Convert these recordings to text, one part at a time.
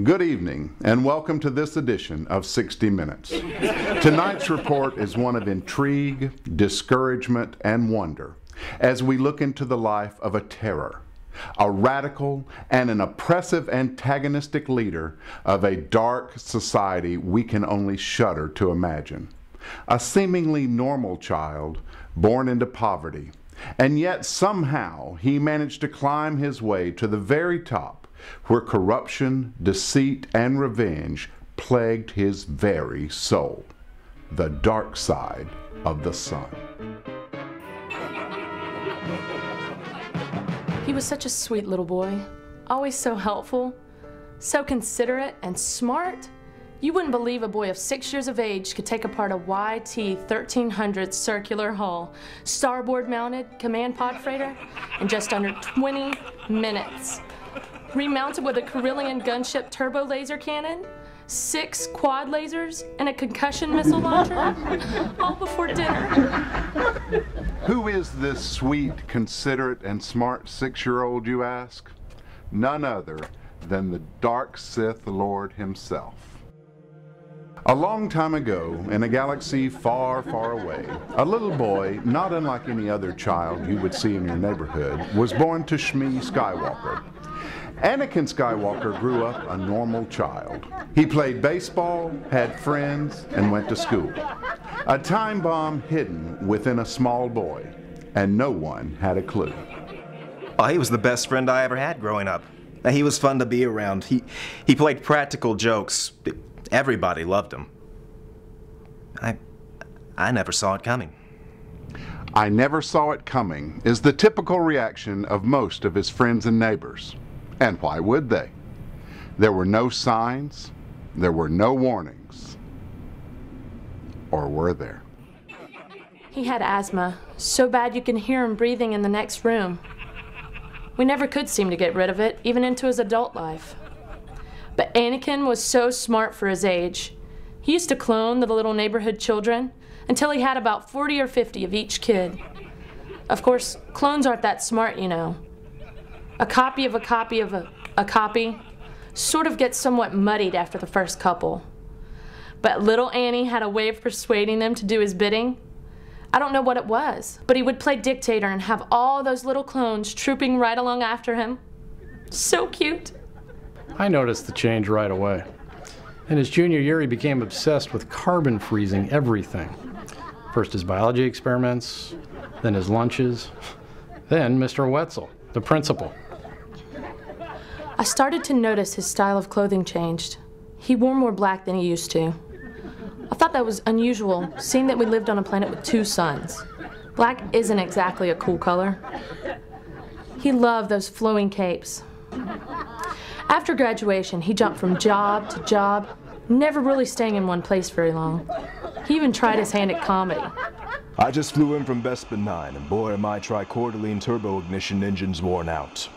Good evening, and welcome to this edition of 60 Minutes. Tonight's report is one of intrigue, discouragement, and wonder as we look into the life of a terror, a radical and an oppressive antagonistic leader of a dark society we can only shudder to imagine. A seemingly normal child born into poverty, and yet somehow he managed to climb his way to the very top, where corruption, deceit, and revenge plagued his very soul. The dark side of the sun. He was such a sweet little boy, always so helpful, so considerate and smart. You wouldn't believe a boy of 6 years of age could take apart a YT 1300 circular hull, starboard mounted command pod freighter in just under 20 minutes. Remounted with a Carillion gunship turbo laser cannon, 6 quad lasers, and a concussion missile launcher, all before dinner. Who is this sweet, considerate, and smart 6-year-old, you ask? None other than the dark Sith Lord himself. A long time ago, in a galaxy far, far away, a little boy, not unlike any other child you would see in your neighborhood, was born to Shmi Skywalker. Anakin Skywalker grew up a normal child. He played baseball, had friends, and went to school. A time bomb hidden within a small boy, and no one had a clue. Oh, he was the best friend I ever had growing up. He was fun to be around. He played practical jokes. Everybody loved him. I never saw it coming. I never saw it coming is the typical reaction of most of his friends and neighbors. And why would they? There were no signs, there were no warnings. Or were there? He had asthma, so bad you can hear him breathing in the next room. We never could seem to get rid of it, even into his adult life. But Anakin was so smart for his age. He used to clone the little neighborhood children until he had about 40 or 50 of each kid. Of course, clones aren't that smart, you know. A copy of a copy of a copy sort of gets somewhat muddied after the first couple. But little Annie had a way of persuading them to do his bidding. I don't know what it was, but he would play dictator and have all those little clones trooping right along after him. So cute. I noticed the change right away. In his junior year, he became obsessed with carbon freezing everything. First his biology experiments, then his lunches, then Mr. Wetzel, the principal. I started to notice his style of clothing changed. He wore more black than he used to. I thought that was unusual, seeing that we lived on a planet with 2 suns. Black isn't exactly a cool color. He loved those flowing capes. After graduation, he jumped from job to job, never really staying in one place very long. He even tried his hand at comedy. I just flew in from Bespin 9, and boy, are my tricordyline turbo ignition engines worn out.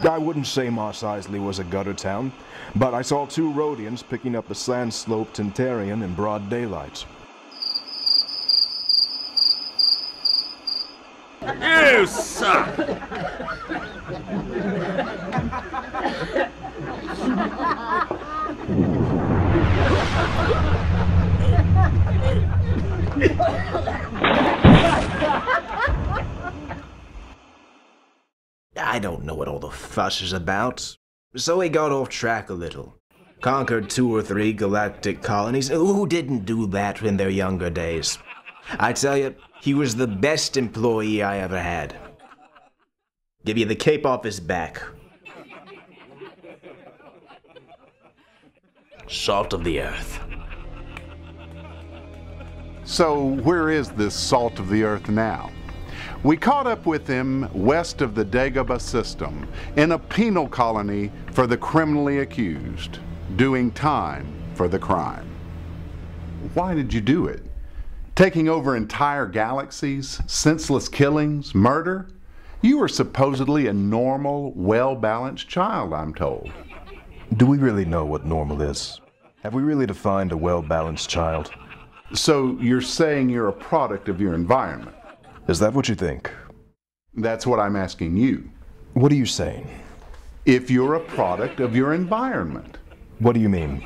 I wouldn't say Mos Eisley was a gutter town, but I saw 2 Rhodians picking up a sand-sloped Tentarian in broad daylight. You suck! I don't know what all the fuss is about. So he got off track a little. Conquered 2 or 3 galactic colonies. Who didn't do that in their younger days? I tell you, he was the best employee I ever had. Give you the cape off his back. Salt of the earth. So where is this salt of the earth now? We caught up with him west of the Dagobah system in a penal colony for the criminally accused, doing time for the crime. Why did you do it? Taking over entire galaxies, senseless killings, murder? You were supposedly a normal, well-balanced child, I'm told. Do we really know what normal is? Have we really defined a well-balanced child? So you're saying you're a product of your environment? Is that what you think? That's what I'm asking you. What are you saying? if you're a product of your environment. What do you mean?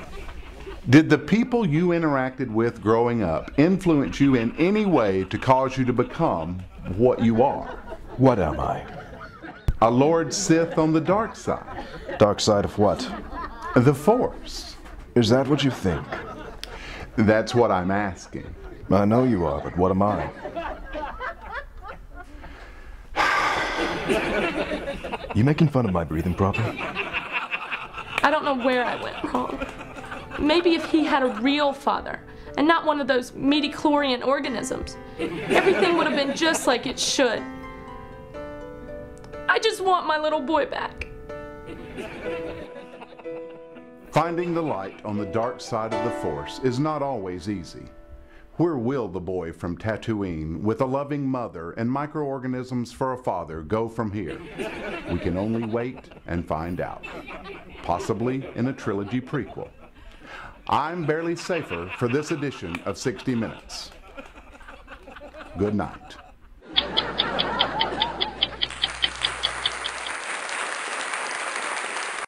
Did the people you interacted with growing up influence you in any way to cause you to become what you are? What am I? A Lord Sith on the dark side. Dark side of what? The Force. Is that what you think? That's what I'm asking. I know you are, but what am I? You making fun of my breathing proper? I don't know where I went wrong. Maybe if he had a real father, and not one of those midi-chlorian organisms, everything would have been just like it should. I just want my little boy back. Finding the light on the dark side of the Force is not always easy. Where will the boy from Tatooine, with a loving mother and microorganisms for a father, go from here? We can only wait and find out. Possibly in a trilogy prequel. I'm barely safer for this edition of 60 Minutes. Good night.